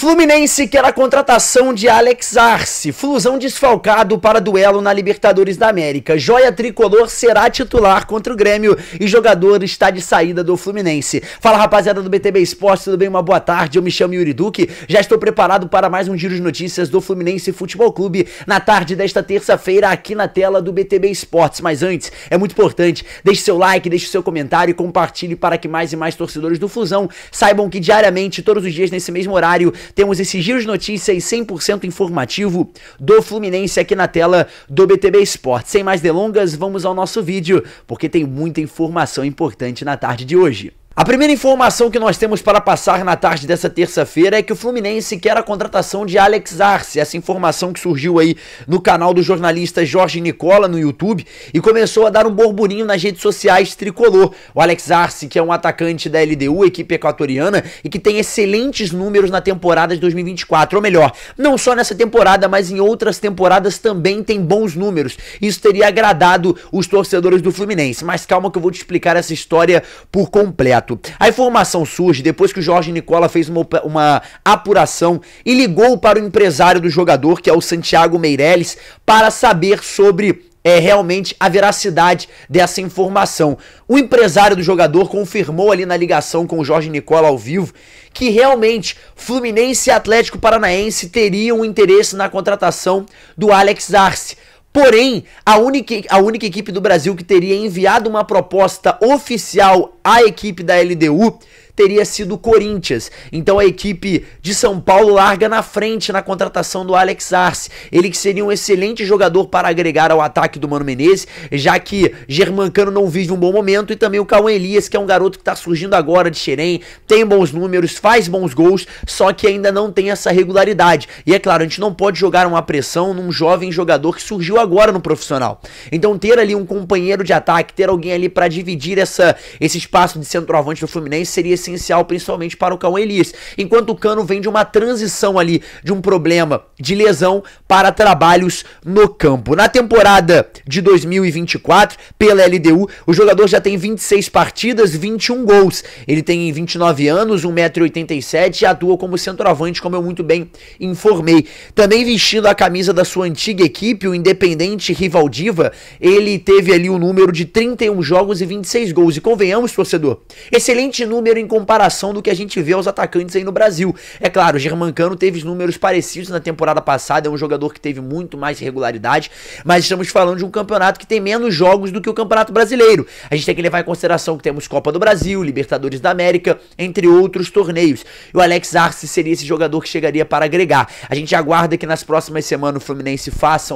Fluminense quer a contratação de Alex Arce. Flusão desfalcado para duelo na Libertadores da América. Joia tricolor será titular contra o Grêmio e jogador está de saída do Fluminense. Fala, rapaziada do BTB Esportes, tudo bem? Uma boa tarde, eu me chamo Yuri Duque. Já estou preparado para mais um giro de notícias do Fluminense Futebol Clube na tarde desta terça-feira aqui na tela do BTB Esportes. Mas antes, é muito importante, deixe seu like, deixe seu comentário e compartilhe para que mais e mais torcedores do Flusão saibam que diariamente, todos os dias nesse mesmo horário, temos esse giro de notícias 100% informativo do Fluminense aqui na tela do BTB Esportes. Sem mais delongas, vamos ao nosso vídeo, porque tem muita informação importante na tarde de hoje. A primeira informação que nós temos para passar na tarde dessa terça-feira é que o Fluminense quer a contratação de Alex Arce. Essa informação que surgiu aí no canal do jornalista Jorge Nicola no YouTube e começou a dar um burburinho nas redes sociais tricolor. O Alex Arce, que é um atacante da LDU, equipe equatoriana, e que tem excelentes números na temporada de 2024. Ou melhor, não só nessa temporada, mas em outras temporadas também tem bons números. Isso teria agradado os torcedores do Fluminense. Mas calma que eu vou te explicar essa história por completo. A informação surge depois que o Jorge Nicola fez uma apuração e ligou para o empresário do jogador, que é o Santiago Meirelles, para saber sobre realmente a veracidade dessa informação. O empresário do jogador confirmou ali na ligação com o Jorge Nicola ao vivo que realmente Fluminense e Atlético Paranaense teriam interesse na contratação do Alex Arce. Porém, a única equipe do Brasil que teria enviado uma proposta oficial à equipe da LDU teria sido o Corinthians. Então a equipe de São Paulo larga na frente na contratação do Alex Arce. Ele que seria um excelente jogador para agregar ao ataque do Mano Menezes, já que Germancano não vive um bom momento, e também o Cauã Elias, que é um garoto que está surgindo agora de Xerém, tem bons números, faz bons gols, só que ainda não tem essa regularidade. E é claro, a gente não pode jogar uma pressão num jovem jogador que surgiu agora no profissional. Então ter ali um companheiro de ataque, ter alguém ali para dividir esse espaço de centroavante do Fluminense seria essencial, principalmente para o Cauã Elias, enquanto o Cano vem de uma transição ali, de um problema de lesão para trabalhos no campo. Na temporada de 2024, pela LDU, o jogador já tem 26 partidas, 21 gols. Ele tem 29 anos, 1,87 m e atua como centroavante, como eu muito bem informei. Também vestindo a camisa da sua antiga equipe, o Independente Rivaldiva, ele teve ali o número de 31 jogos e 26 gols. E convenhamos, torcedor, excelente número em comparação do que a gente vê aos atacantes aí no Brasil. É claro, o Germancano teve números parecidos na temporada passada, é um jogador que teve muito mais regularidade, mas estamos falando de um campeonato que tem menos jogos do que o Campeonato Brasileiro. A gente tem que levar em consideração que temos Copa do Brasil, Libertadores da América, entre outros torneios. E o Alex Arce seria esse jogador que chegaria para agregar. A gente aguarda que nas próximas semanas o Fluminense faça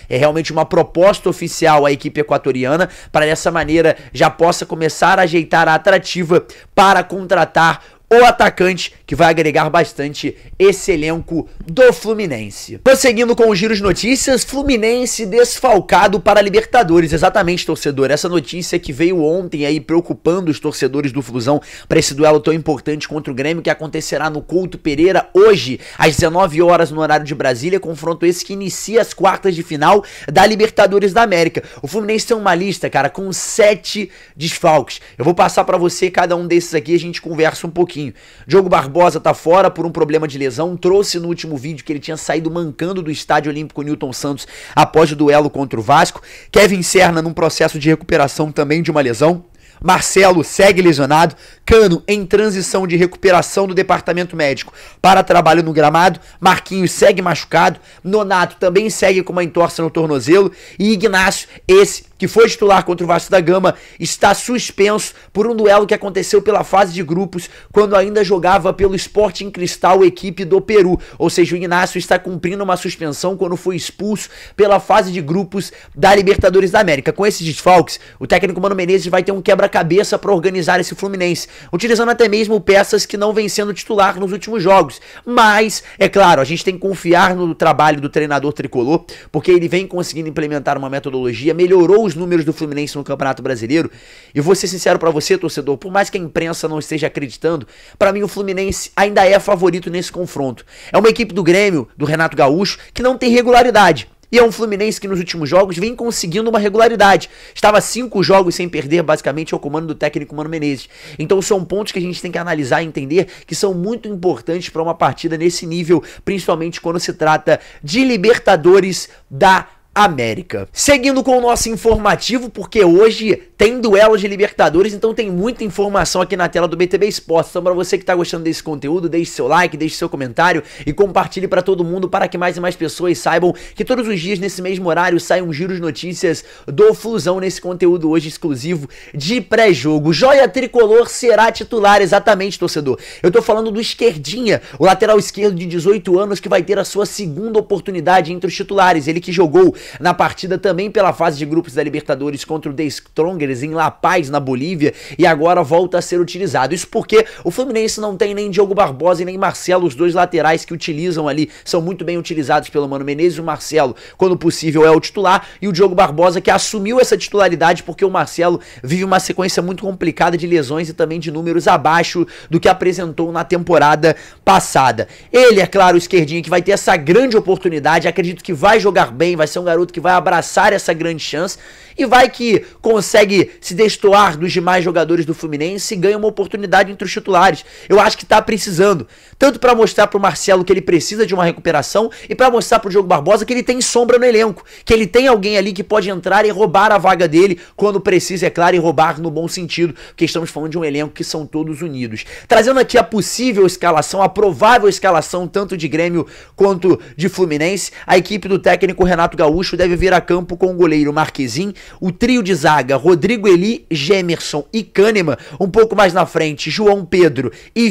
realmente uma proposta oficial à equipe equatoriana, para dessa maneira já possa começar a ajeitar a atrativa para contratar o atacante que vai agregar bastante esse elenco do Fluminense. Prosseguindo com o giro de notícias, Fluminense desfalcado para a Libertadores. Exatamente, torcedor, essa notícia que veio ontem aí preocupando os torcedores do Flusão para esse duelo tão importante contra o Grêmio, que acontecerá no Couto Pereira hoje às 19 horas no horário de Brasília, confronto esse que inicia as quartas de final da Libertadores da América. O Fluminense tem uma lista, cara, com 7 desfalques. Eu vou passar para você cada um desses aqui e a gente conversa um pouquinho. Diogo Barbosa tá fora por um problema de lesão, trouxe no último vídeo que ele tinha saído mancando do Estádio Olímpico Newton Santos após o duelo contra o Vasco. Kevin Serna num processo de recuperação também de uma lesão. Marcelo segue lesionado, Cano em transição de recuperação do departamento médico para trabalho no gramado, Marquinhos segue machucado, Nonato também segue com uma entorse no tornozelo e Ignacio, esse que foi titular contra o Vasco da Gama, está suspenso por um duelo que aconteceu pela fase de grupos, quando ainda jogava pelo Sporting Cristal, equipe do Peru. Ou seja, o Ignacio está cumprindo uma suspensão quando foi expulso pela fase de grupos da Libertadores da América. Com esses desfalques, o técnico Mano Menezes vai ter um quebra-cabeça para organizar esse Fluminense, utilizando até mesmo peças que não vêm sendo titular nos últimos jogos. Mas, é claro, a gente tem que confiar no trabalho do treinador tricolor, porque ele vem conseguindo implementar uma metodologia, melhorou os números do Fluminense no Campeonato Brasileiro. E vou ser sincero pra você, torcedor, por mais que a imprensa não esteja acreditando, pra mim o Fluminense ainda é favorito nesse confronto. É uma equipe do Grêmio, do Renato Gaúcho, que não tem regularidade. E é um Fluminense que nos últimos jogos vem conseguindo uma regularidade. Estava 5 jogos sem perder, basicamente, ao comando do técnico Mano Menezes. Então são pontos que a gente tem que analisar e entender que são muito importantes para uma partida nesse nível, principalmente quando se trata de Libertadores da América. Seguindo com o nosso informativo, porque hoje tem duelo de Libertadores, então tem muita informação aqui na tela do BTB Esportes. Então para você que tá gostando desse conteúdo, deixe seu like, deixe seu comentário e compartilhe para todo mundo, para que mais e mais pessoas saibam que todos os dias nesse mesmo horário sai um giro de notícias do Flusão nesse conteúdo hoje exclusivo de pré-jogo. Joia Tricolor será titular, exatamente, torcedor. Eu tô falando do Esquerdinha, o lateral esquerdo de 18 anos que vai ter a sua segunda oportunidade entre os titulares. Ele que jogou na partida também pela fase de grupos da Libertadores contra o The Strongers em La Paz, na Bolívia, e agora volta a ser utilizado. Isso porque o Fluminense não tem nem Diogo Barbosa e nem Marcelo, os dois laterais que utilizam ali, são muito bem utilizados pelo Mano Menezes. O Marcelo, quando possível, é o titular, e o Diogo Barbosa que assumiu essa titularidade porque o Marcelo vive uma sequência muito complicada de lesões e também de números abaixo do que apresentou na temporada passada. Ele, é claro, o Esquerdinha, que vai ter essa grande oportunidade, acredito que vai jogar bem, vai ser um garoto que vai abraçar essa grande chance e vai que consegue se destoar dos demais jogadores do Fluminense e ganha uma oportunidade entre os titulares. Eu acho que tá precisando, tanto para mostrar pro Marcelo que ele precisa de uma recuperação e para mostrar pro Diogo Barbosa que ele tem sombra no elenco, que ele tem alguém ali que pode entrar e roubar a vaga dele quando precisa, é claro, e roubar no bom sentido, porque estamos falando de um elenco que são todos unidos. Trazendo aqui a possível escalação, a provável escalação tanto de Grêmio quanto de Fluminense, a equipe do técnico Renato Gaúcho deve vir a campo com o goleiro Marquezin, o trio de zaga Rodrigo Eli, Gemerson e Kahneman, um pouco mais na frente João Pedro e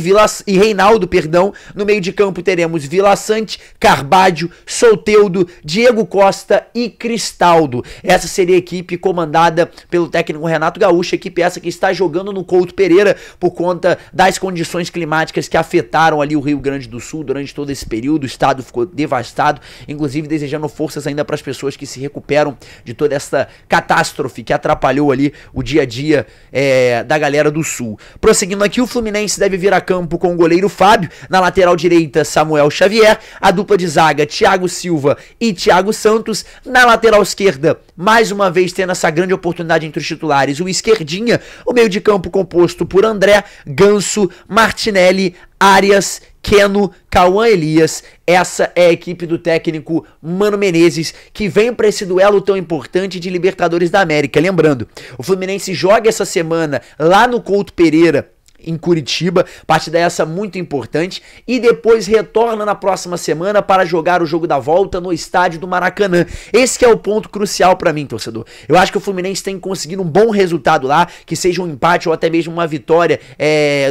Reinaldo, perdão. No meio de campo teremos Vila Sante, Carbádio, Soteldo, Diego Costa e Cristaldo. Essa seria a equipe comandada pelo técnico Renato Gaúcho, equipe essa que está jogando no Couto Pereira por conta das condições climáticas que afetaram ali o Rio Grande do Sul durante todo esse período. O estado ficou devastado, inclusive desejando forças ainda para as pessoas que se recuperam de toda essa catástrofe que atrapalhou ali o dia a dia da galera do Sul. Prosseguindo aqui, o Fluminense deve vir a campo com o goleiro Fábio, na lateral direita Samuel Xavier, a dupla de zaga Thiago Silva e Thiago Santos, na lateral esquerda, mais uma vez tendo essa grande oportunidade entre os titulares, o Esquerdinha, o meio de campo composto por André, Ganso, Martinelli, Arias, Keno, Cauã Elias. Essa é a equipe do técnico Mano Menezes, que vem para esse duelo tão importante de Libertadores da América. Lembrando, o Fluminense joga essa semana lá no Couto Pereira, em Curitiba, partida essa muito importante, e depois retorna na próxima semana para jogar o jogo da volta no estádio do Maracanã. Esse que é o ponto crucial para mim, torcedor. Eu acho que o Fluminense tem conseguido um bom resultado lá, que seja um empate ou até mesmo uma vitória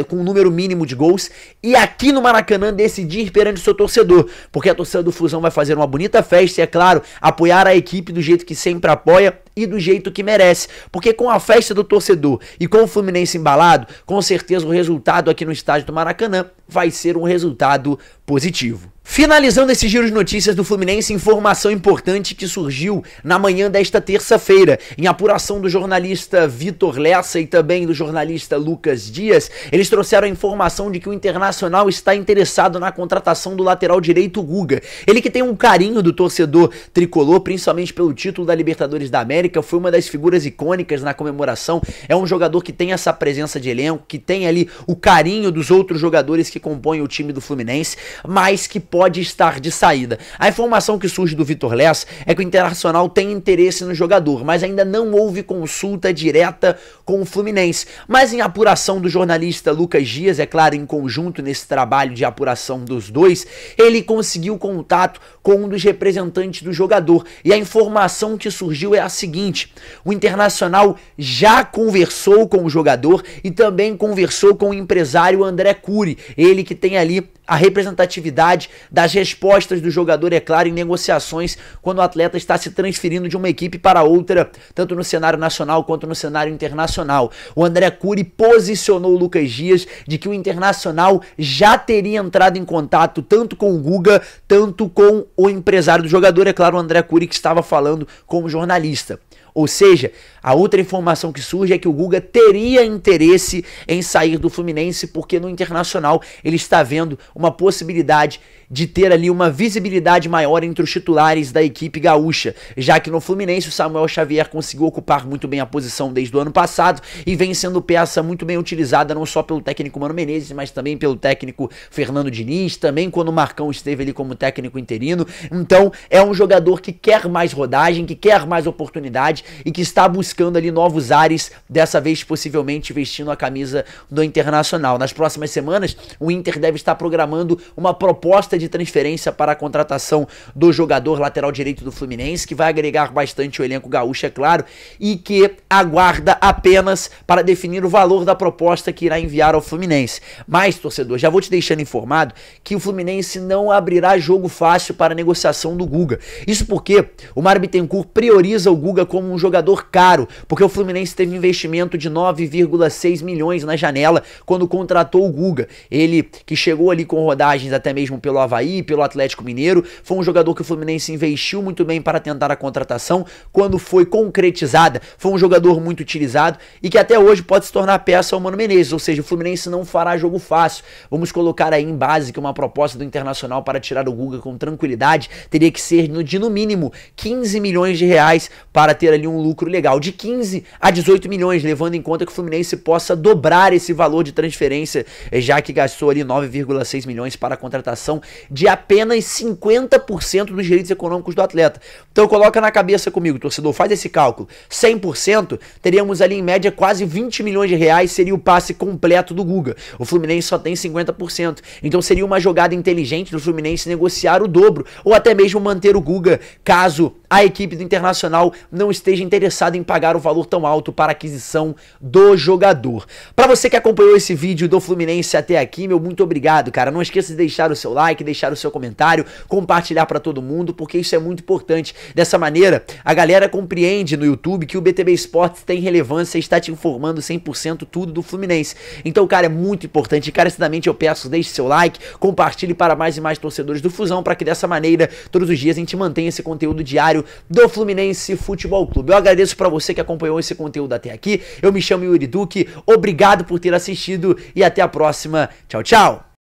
com um número mínimo de gols, e aqui no Maracanã decidir perante o seu torcedor, porque a torcida do Flusão vai fazer uma bonita festa e, é claro, apoiar a equipe do jeito que sempre apoia e do jeito que merece, porque com a festa do torcedor e com o Fluminense embalado, com certeza o resultado aqui no estádio do Maracanã vai ser um resultado positivo. Finalizando esse giro de notícias do Fluminense, informação importante que surgiu na manhã desta terça-feira. Em apuração do jornalista Vitor Lessa e também do jornalista Lucas Dias, eles trouxeram a informação de que o Internacional está interessado na contratação do lateral direito Guga. Ele que tem um carinho do torcedor tricolor, principalmente pelo título da Libertadores da América, foi uma das figuras icônicas na comemoração, é um jogador que tem essa presença de elenco, que tem ali o carinho dos outros jogadores que compõem o time do Fluminense, mas que pode estar de saída. A informação que surge do Vitor Lessa é que o Internacional tem interesse no jogador, mas ainda não houve consulta direta com o Fluminense. Mas em apuração do jornalista Lucas Dias, é claro, em conjunto nesse trabalho de apuração dos dois, ele conseguiu contato com um dos representantes do jogador. E a informação que surgiu é a seguinte: o Internacional já conversou com o jogador e também conversou com o empresário André Cury, ele que tem ali a representatividade das respostas do jogador, é claro, em negociações quando o atleta está se transferindo de uma equipe para outra, tanto no cenário nacional quanto no cenário internacional. O André Cury posicionou o Lucas Dias de que o Internacional já teria entrado em contato tanto com o Guga, tanto com o empresário do jogador, é claro, o André Cury, que estava falando com o jornalista. Ou seja, a outra informação que surge é que o Guga teria interesse em sair do Fluminense porque no Internacional ele está vendo uma possibilidade de ter ali uma visibilidade maior entre os titulares da equipe gaúcha, já que no Fluminense o Samuel Xavier conseguiu ocupar muito bem a posição desde o ano passado e vem sendo peça muito bem utilizada não só pelo técnico Mano Menezes, mas também pelo técnico Fernando Diniz, também quando o Marcão esteve ali como técnico interino. Então é um jogador que quer mais rodagem, que quer mais oportunidade e que está buscando ali novos ares, dessa vez possivelmente vestindo a camisa do Internacional. Nas próximas semanas o Inter deve estar programando uma proposta de transferência para a contratação do jogador lateral direito do Fluminense, que vai agregar bastante o elenco gaúcho, é claro, e que aguarda apenas para definir o valor da proposta que irá enviar ao Fluminense. Mas, torcedor, já vou te deixando informado que o Fluminense não abrirá jogo fácil para a negociação do Guga. Isso porque o Mário Bittencourt prioriza o Guga como um jogador caro, porque o Fluminense teve investimento de 9,6 milhões na janela quando contratou o Guga. Ele que chegou ali com rodagens até mesmo pelo Avaí, pelo Atlético Mineiro, foi um jogador que o Fluminense investiu muito bem para tentar a contratação. Quando foi concretizada, foi um jogador muito utilizado e que até hoje pode se tornar peça ao Mano Menezes, ou seja, o Fluminense não fará jogo fácil. Vamos colocar aí em base que uma proposta do Internacional para tirar o Guga com tranquilidade teria que ser de no mínimo 15 milhões de reais para ter ali um lucro legal, de 15 a 18 milhões, levando em conta que o Fluminense possa dobrar esse valor de transferência, já que gastou ali 9,6 milhões para a contratação de apenas 50% dos direitos econômicos do atleta. Então coloca na cabeça comigo, torcedor, faz esse cálculo. 100%, teríamos ali em média quase 20 milhões de reais, seria o passe completo do Guga. O Fluminense só tem 50%. Então seria uma jogada inteligente do Fluminense negociar o dobro, ou até mesmo manter o Guga, caso a equipe do Internacional não esteja interessada em pagar o valor tão alto para a aquisição do jogador. Para você que acompanhou esse vídeo do Fluminense até aqui, meu muito obrigado, cara. Não esqueça de deixar o seu like, deixar o seu comentário, compartilhar para todo mundo, porque isso é muito importante. Dessa maneira, a galera compreende no YouTube que o BTB Esportes tem relevância e está te informando 100% tudo do Fluminense. Então, cara, é muito importante. Encarecidamente eu peço, deixe seu like, compartilhe para mais e mais torcedores do Fusão, para que dessa maneira, todos os dias a gente mantenha esse conteúdo diário do Fluminense Futebol Clube. Eu agradeço para você que acompanhou esse conteúdo até aqui. Eu me chamo Yuri Duque, obrigado por ter assistido e até a próxima. Tchau, tchau!